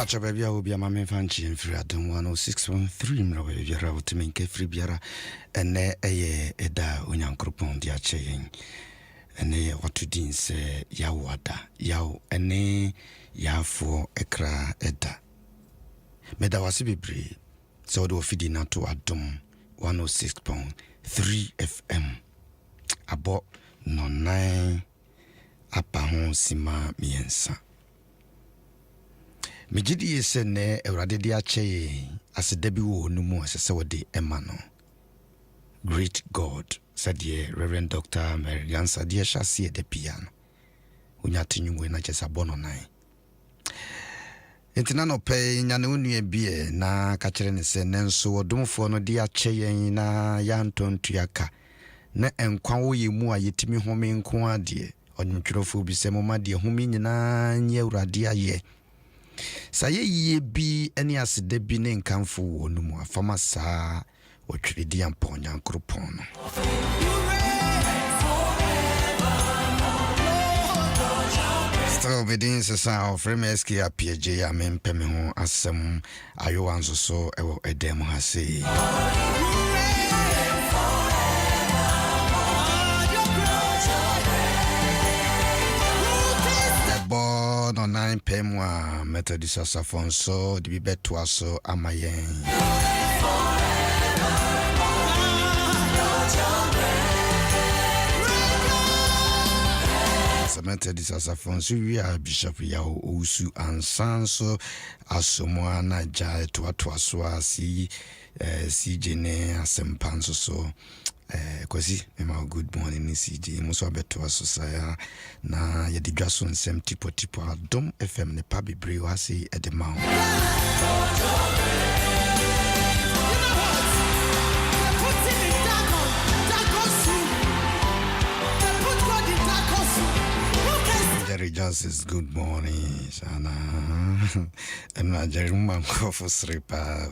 Pacha baby, I will be a mammy fancy and free Adom 106.3 mrawe yara utimenke free biara ene eye eda unyankropon dia cheyin ene watu din se yawada yaw ene yafo ekra eda meda wasi bibri so odo fidi na to Adom 106.3 FM abo no nine apa hon sima miensa Mijidi yese ne Ewurade de ache asedabi wo numu asese wode emano. Great God, said ye Reverend Dr. Mary Gansa de shasi de piano. Unyati nyungwe na chesa bono nai. Entina no pe nyane unue bie na kachere ne se nenso wodumfo no de ache yen na yantontu yaka. Na enkwa wo yemu ayetimi home nko ade. Onwotwerofo bi se moma de home nyina nye Ewurade aye. Saye ye bi eni aside bi ne nkamfo wo no mu afama saa otwiredi amponya nkropono Still within sasa of MSK Appiagyei amempeme ho asem ayo anso so ewo edem ha sei no 9 PM wa Methodist Asafonso di bibeto aso amayen Methodist Asafonso wi a bishop ya osu ansanso asomo na ja to aso asi CJ asempanso so kwasi mema good morning CJ muso abeto asosaya na yedi dwaso nsem tipo Adom FM ne pa bebre wa se edema Jerry Justice good morning sana na Jerry manko for sripa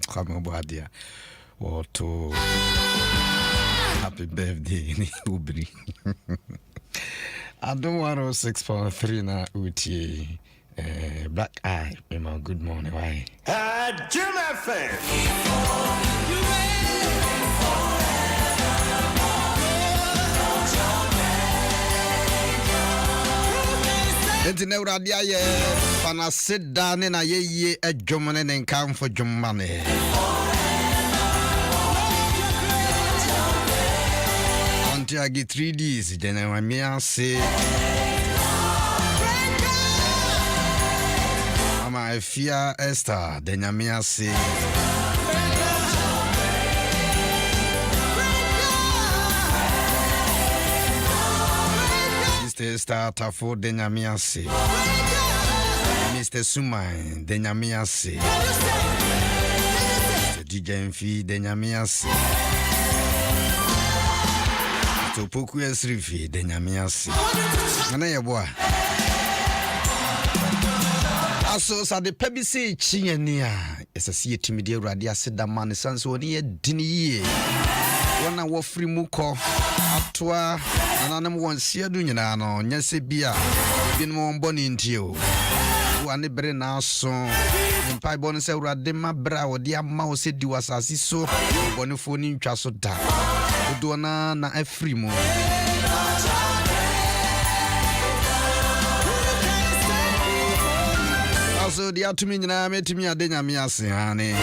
kwa mboadia Woto happy birthday ni ubri Adom 106.3 na uti Black Eye my good morning why Adom FM Enti na Ewurade aye pana seda ne na ye adwomne ne nkamfo dwomane Appiagyei 3Ds General Miase Mama Efia Esther Denyamiase Sister Esther Tafo Denyamiase Mr. Sumai Denyamiase Mr. DJ Mfi Denyamiase to poku esrifi de nyamiase na yeboa aso sa de pebisi chinyani a esase yetimi de Ewurade aseda ma ne sanso woni yedini yie wona wo free mu ko atoa nanam wonsia du nyina no nyase bia binum mboni ntio wane bere na aso mpai bonu se Ewurade ma bra wodi ama wo se di wasasi so bonu fo ni ntwa so da Dona na afrimo Also dia tumi nyina metimi ade nyame ase hane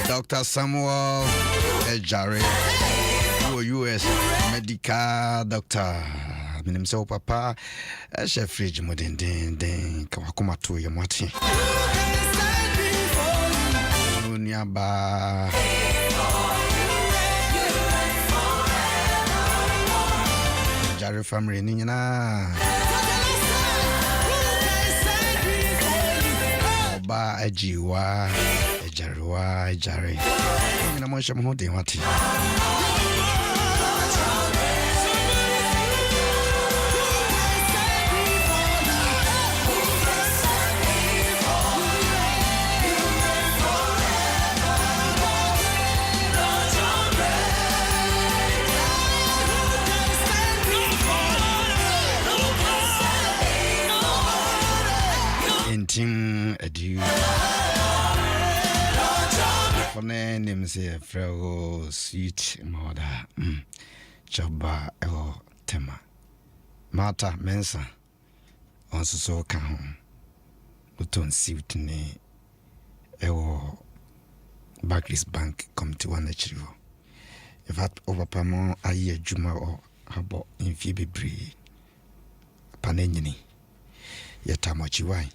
Dr. Samuel Ejare US medical doctor Minim se papa chef fridge modern den kama to ye mati Unia ba Jare family ni nyina Oba ajiwa ejarewa ejare nyina mo hye mo den wati me say Frego sweet mother. Joba tema. Mata mensa. Also so can Luton suit ne Barclays Bank come to one achieve. If that over Pamon a year Juma or Habo in Phoebe Bree Panenini. Yet how much you why?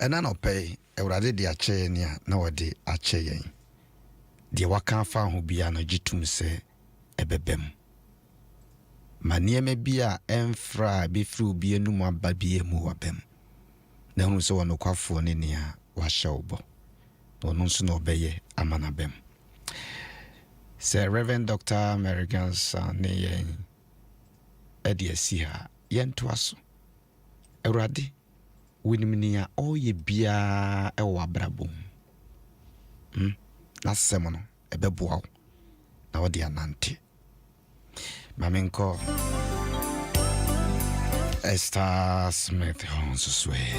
And I no pay already the ache near nowadays ache. The waka fan who be an ojitum say ebebem. Mania me bia emfra be through be no more baby mu wabem. Na hu so no kwafo ne nia wa shawbo. No no so no beye amanabem. Sir Reverend Dr. Americans ne yen ediasi ha yen toaso. Erade winimnia oye bia e wa brabom. Na semono ebeboa na wodi anante. Mamenko Esther Smith on so sway.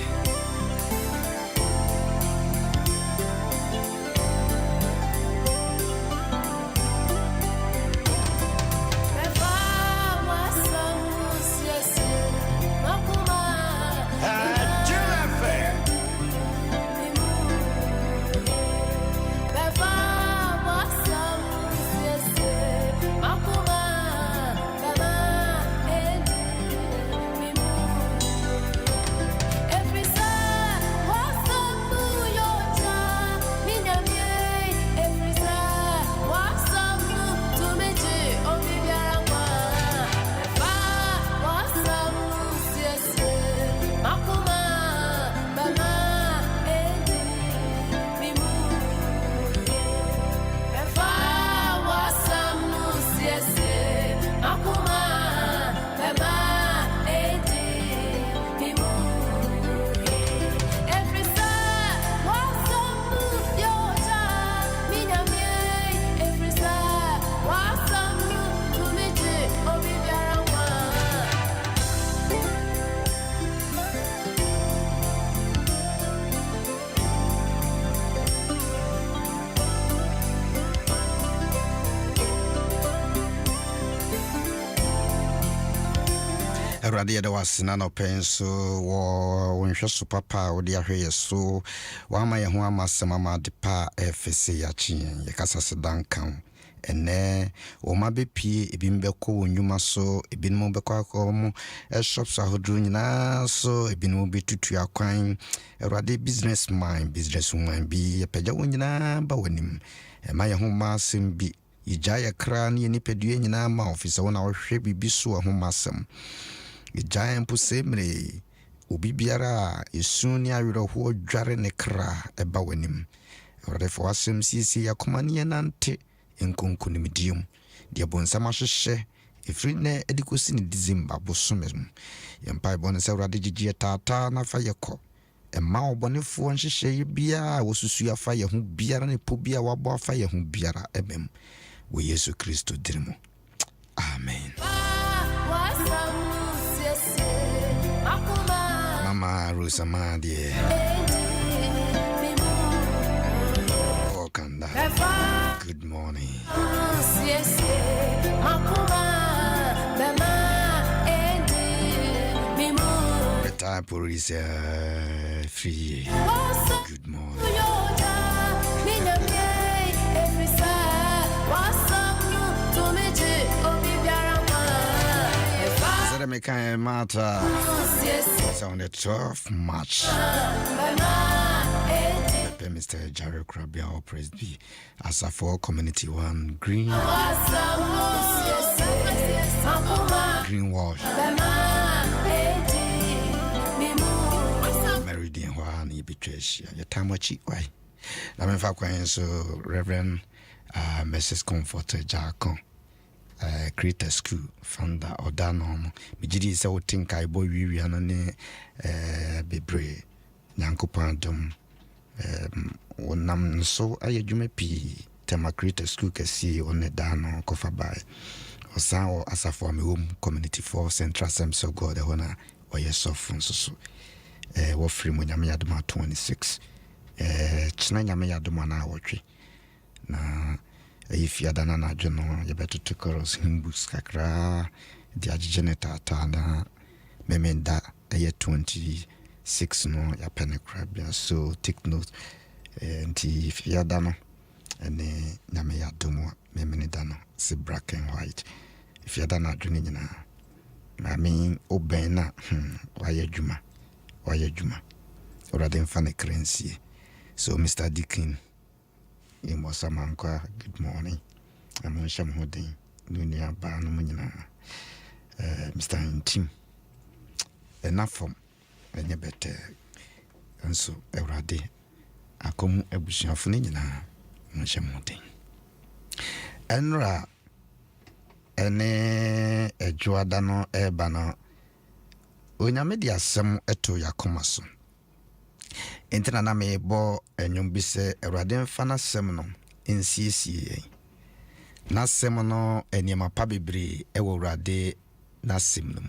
Radia da wasina no penso wo wonhwe so papa wo de ahwe yeso wa ma ye ho amasema ma de pa FC ya chien ye kasa sedan kan ene wo ma be pie ebi mbekọ wonwuma so ebi no mbekọ akomo shops ahodru nyina so ebi no be tutu akwan Erade business woman bi ye pagya wonyina ba wanim ma ye ho masem bi ijaya kra ne ni pedue nyina ma office wona wo hwe bibi so ho masem giant pusemre obi biara esuni awiro ho dware ne kra eba wanim Erade fo asem sisi yakomane nante enkonkonimdium de bonsama hwehwe efri ne edikosi ne December bosomem yempa bon se Erade gigi tata na fa yekọ emma obonefo nhwehwe bia wosusu afa ye ho biara ne po bia wabo afa ye ho biara ebem wo Yesu Kristo dirimo amen. Mama Rosamah dear. Oh, Kanda. Good morning. Retired police free. Good morning. Meka Mata on the 12th March. Mr. Jerry Krabia or Praise be as a for Community 1 Green Greenwash Meridian Juan Betracia. Your time watch why? I mean, so Reverend Mrs. Comforter Jacon. Creator School founder Odano Mijidi se wotinka ibo wiwi anane bebre Nyankopon dom wonam so ayedwuma pi tema Creator School kesi onedano kofa bai osan o asafo amewom community for Central Assembly of God hona oyesofun so wo free mo nyame Adom 106 China nyame ya Adom na awotwe na fiada na adwo no ye beto chorus hymns kakra di agigene tata na memenda 26 no ya penecrabia, so take note nti fiada no ene nyame ya Adom memeneda no si black and white fiada na adwo nyina I mean obena waya juma orade mfa ne currency. So Mr. Dickin in Mosamanka, good morning. I'm on Sham Holding, Nunia Barnumina, Mr. Intim. Enough from any better. And so, Erade, I come a bush of Nina, Sham Holding. Enra, ene a Joadano Ebana, Unyamedia Sam eto Yakomaso. Entena na me bo enyum bi se Awurade mfa na sem no nsiesie na sem no eniema pa bebre e wo Awurade na sem no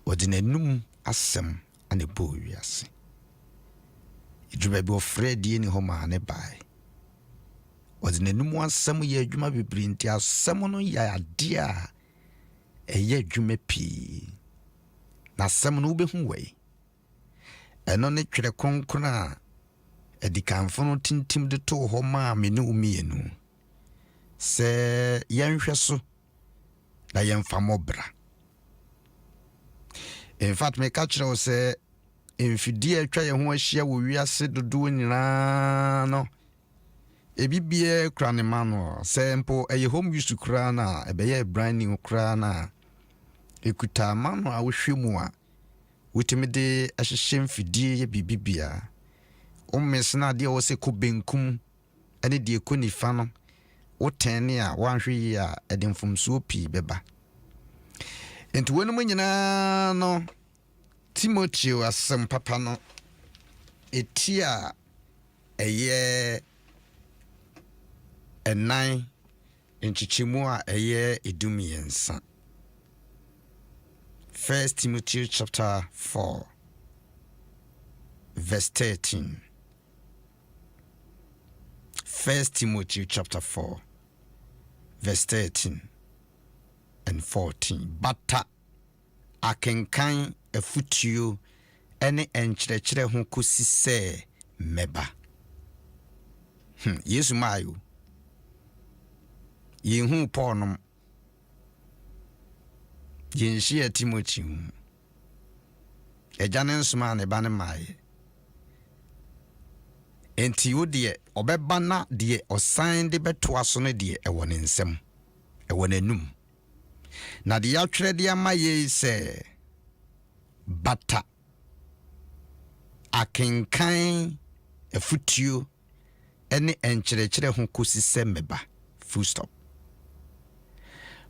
odinanum asem ane bo wiase idwuma bi ofre die ni homa ne bai odinanum asem ye adwuma bebre nti asem no ya ade a eye adwuma pi na asem no behu wei eno ne twere konkrona edikanfo no tintim de to ho ma me ne umienu se yenhwe so na yemfa mobra. In fact me ka kire wo se emfidie atwa ye ho ahia wo wiase dodo nyina no ebibie kra ne ma no se mpo eye home use kra na ebeye brand new kra na ekuta ma no a wo hwemu a Witimide ashishim fidie ye bibibia. Mesna dia wose ko benkum ane die ko nifa no. Wo tene a wanhwe ya edemfumsuo pi beba. Enti wonu nyina no Timothy asem papa no etia eye enai enchichimu a eye edumiensa. 1 Timothy chapter 4 verse 13. 1 Timothy chapter 4 verse 13 and 14. Bata akenkan efutuo ene enkyerɛkyerɛ ho kosi sɛ meba. Yesu mayo. Yehu Paul Yenshia Timothy Ejanen suma ne bane mai enti wodie obeba na die osan de beto aso no die ewo ne nsem ewo nanum na de atwere de amaye se bata akenkan efutuo ene enkyerɛkyerɛ ho kosi sɛ meba full stop.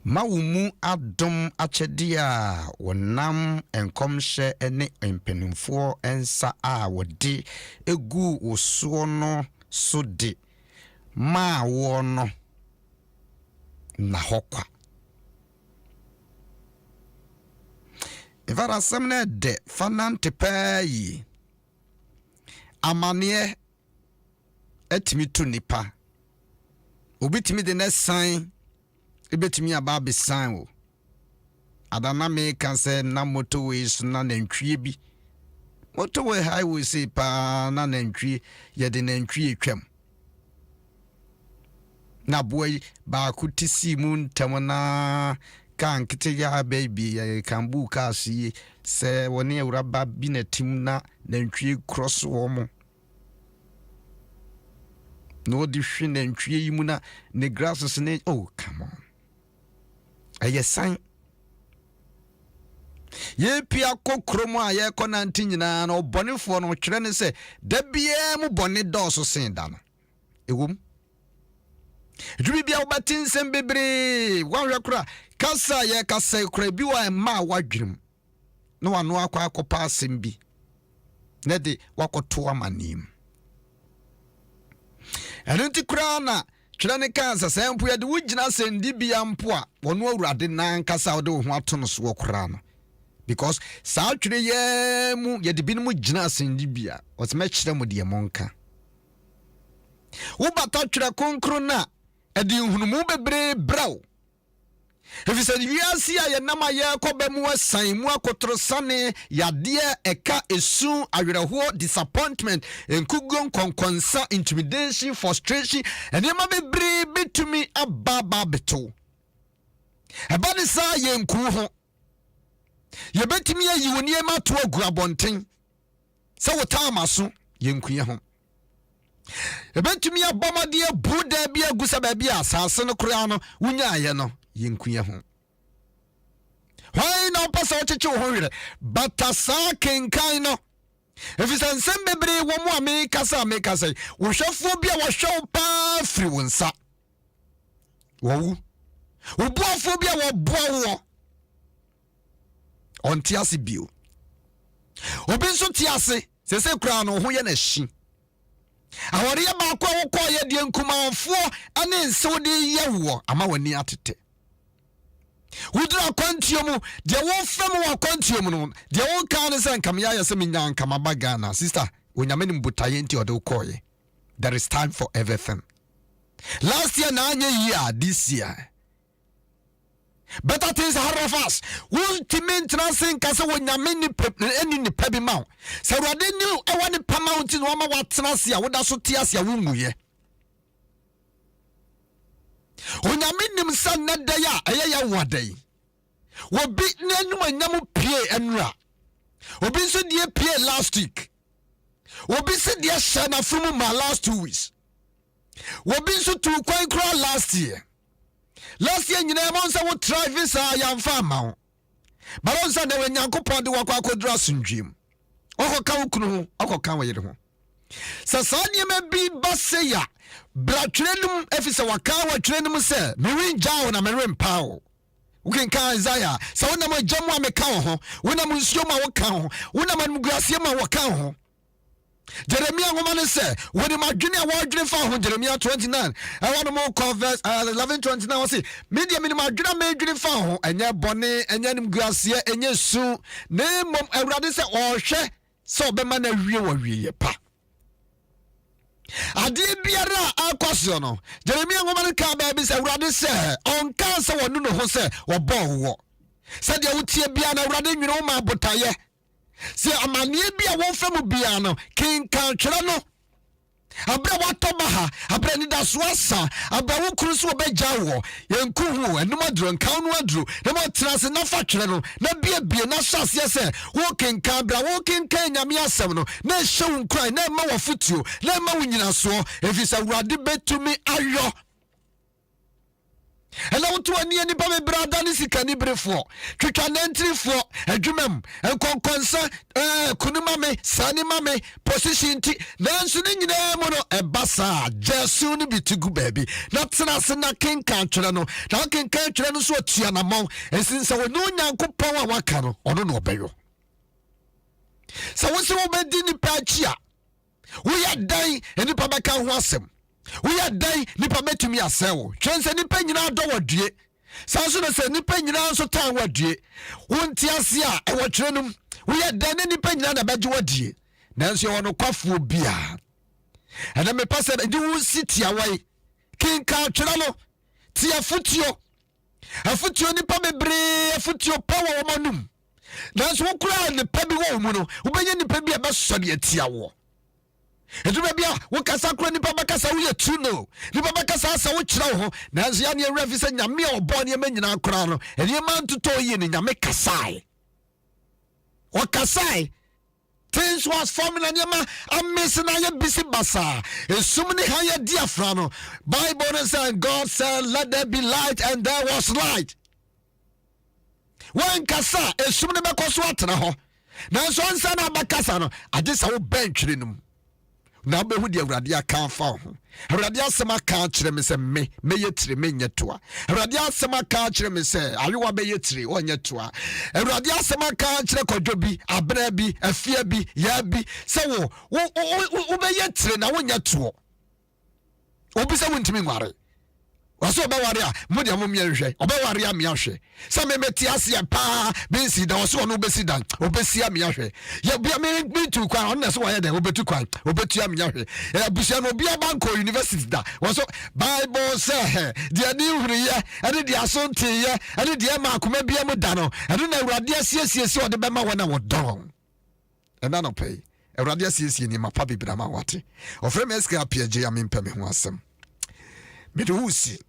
Mawumu Adom achedia wonam enkomhye ene empenimfo ensa a wodi egu woso no so de ma wo no na hokwa. Ivara semne de fanante payi amanie etimi to nipa obitimi de ne san ebetimi aba besan wo adana me kan se na motorways na nantwie bi motorway highway se pa na nantwie ye de nantwie twam na boy ba kutisi mun tamana kan kite ya baby kan bu ka si se woni Awuraba bi na tim na nantwie cross wo mo no di hwe nantwie yi mu na ne grasses ne oh come on. Aye sign ye pia kokromo a ye konanti nyina na obonefo no twere ne se da bia mu bone dɔɔso sen da no ewom dwubi bia wobatin sem bebre wanhwe kora kasa ye kasa kora bi wa ma wadwirem no wano akwa akopa asem bi ne de wakoto amanim enenti kora na twere ne kansa sempo ye de wugina sendi bia mpo a wono Awurade nan kasa wo de ho ato no so kora no because saa twere ye mu ye de binom gina asendi bia o se mekire mu de monka wo bata twere konkro na edi hunumu bebre braw if said wiase a ye nama ye koba mu asan mu akotrosane yade eka esu awerho disappointment enkugon konkonsa intimidation frustration enema bebre betumi ababa beto ebani sa ye nku ho ye betumi ayi woni ema to agu abonten se wotama so ye nku ye ho ebetumi abomade buda bia gusa ba bia asase no kura no wunya ye no yenkuye ho why no pasa ocheche ho wire batasa kenkan no efisa nsem bebre wo mu amekasa wo hwefo bia wo hwew pa firi wonsa wo buafo bia wo boawo onti ase bio obi nso ti ase sese kura no ho ye na hyi awori ya ba kwa wo kwa ye de nkumanfo ane nsew de ye wo ama wani atete wudra kwantiom de wo fam wa kwantiom no de wo kan ne san kam ya yese minya nkama baga na sister onyame ni mbutaye nti ode ukoye. There is time for everything. Last year na anya year this year better things ahead of us. Ultimate transcend kase wonyame ni eni ni pebi ma se rade ni ewa ni pa mountain wo ma watena ya woda so tia ya wunguye onyame nim san na da ya eya wadai wo bi nenu anyam pie enra obi so die pie last week obi se die shana from my last 2 weeks obi so tu kwan kra last year nyina mo nsa wo try visa ya mfa ma but on sa de wanyankopon de wakwa akodura sundwem okoka wukunu ho okoka wayere ho sasa niema bi baseya bratwenum efisa waka watwenum se merin jawo na merin pawo uken kan Isaiah sa wona mo jamu ameka ho wona mo nsuo ma woka ho wona mo muguase ma woka ho Jeremiah woman say when the margin award fa ho Jeremiah 29 I want more verse 11:29 we say media minimum adwena ma adwene fa ho enye bone enye nimguase enye su na mom awurade say ohwe so obema na wie wa wie pa ade biara akosio no Jeremiah woman ka ba bi say awurade say on kan say wonu no ho say wo bo wo say de wutie bia na awurade nwene wo ma botaye se amanie bia wo famu bia no kinkan twere no abra watoba ha abra ni da so asa abra wo kuru so obegya wo yenku hu enum adro nkan no adro na mo trase na fa twere no na bia na hyase se wo kinkan abra wo kinkan nyame asem no na hyew nkran na ma wo futuo na ma wo nyina so efisa wurade betumi ayo ela wotu ani ani ba me brada ni sikani brefo twetwa nantrifo adwumam enkonkonsa kunuma me sani mame position ti nanso ni nyina mo no ebasa jesu ni bitugu baby na tena se na kenkan twere no na kenkan twere no so atua na mon esinsa wo no nyankopon a waka no ono no obeyo sa wo se wo bedi ni pachia wo ya dan eni pa beka ho asem we are die nipa betumi asewo twense nipa nyina do wadue sanso no se nipa nyina so tan wadue wonti ase a e wotwerenum we are die nipa nyina na beje wadue nanso wono kwafo bia ana me pase di wo city awai kinka twere no ti afutio nipa bebre afutio power wo manum nanso wo kura nipa bi wo mu no wo benye nipa bi e be so de atia wo eduma bia wo kasa kro nipa bakasa wo yetu no nipa bakasa sa wo kyerɛ ho nanso ya ne refi sɛ nyame a ɔbɔ ne ma nyina kra no ene ma ntoto yi ne nyame kasai o kasai things was formula ne ma amesina ya bisi basa esum ne ha ya diafra no Bible says God said let there be light and there was light when kasa esum ne bekoso atena ho nanso ansa na bakasa no agesa wo benchre num na be hu de awurade aka fa ho awurade asema ka kire me se me yetire me nyetoa awurade asema ka kire me se ayewa be yetire onyetoa awurade asema ka kire kodwo bi abra bi afia bi ya bi se wo be yetire na wonyetoa obi se wontimi nware waso obeware a modia mo mienhwe obeware a miahwe sa me meti ase pa bensi da waso no obesi dan obesi a miahwe ye bia me tu kwan on na so waye den obetu kwan obetu a miahwe abusia no bia banko university da waso bible say dia ni huriye ade dia asontiye ade dia makoma bia mu da no ade na awurade asiesie ode bema wona wodon ena no pay awurade asiesie ni mapa bibira ma wate ofre me ska Appiagyei amempa me ho asem Medusi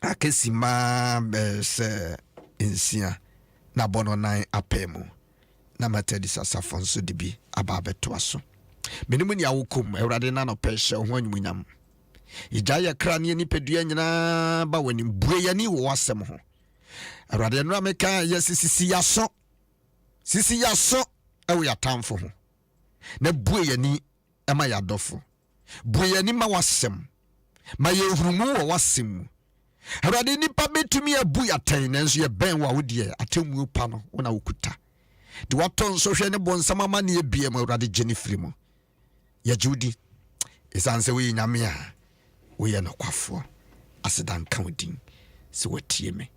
akesi ma se insia na bono nan apemu na matedi sasafon so dibi ababeto aso menimu ni awokom ewrade na no peshe ho anyumunyam ijaya kranie ni pedua nyina ba wani bue yani wo asem ho ewrade no ameka yesisi yaso ewo yatamfo ho na bue yani ema yadofo bue yani ma wasem ma yehurumu wo wasem Awurade nipa betumi abu yatan nanso ye ben wa wodie atemu pa no wona wokuta de waton so hwe ne bonsama ma ne ebie ma Awurade gye ne firi mu ya judi esanse we nyame a we ye no kwafo asedan kan odin se watie me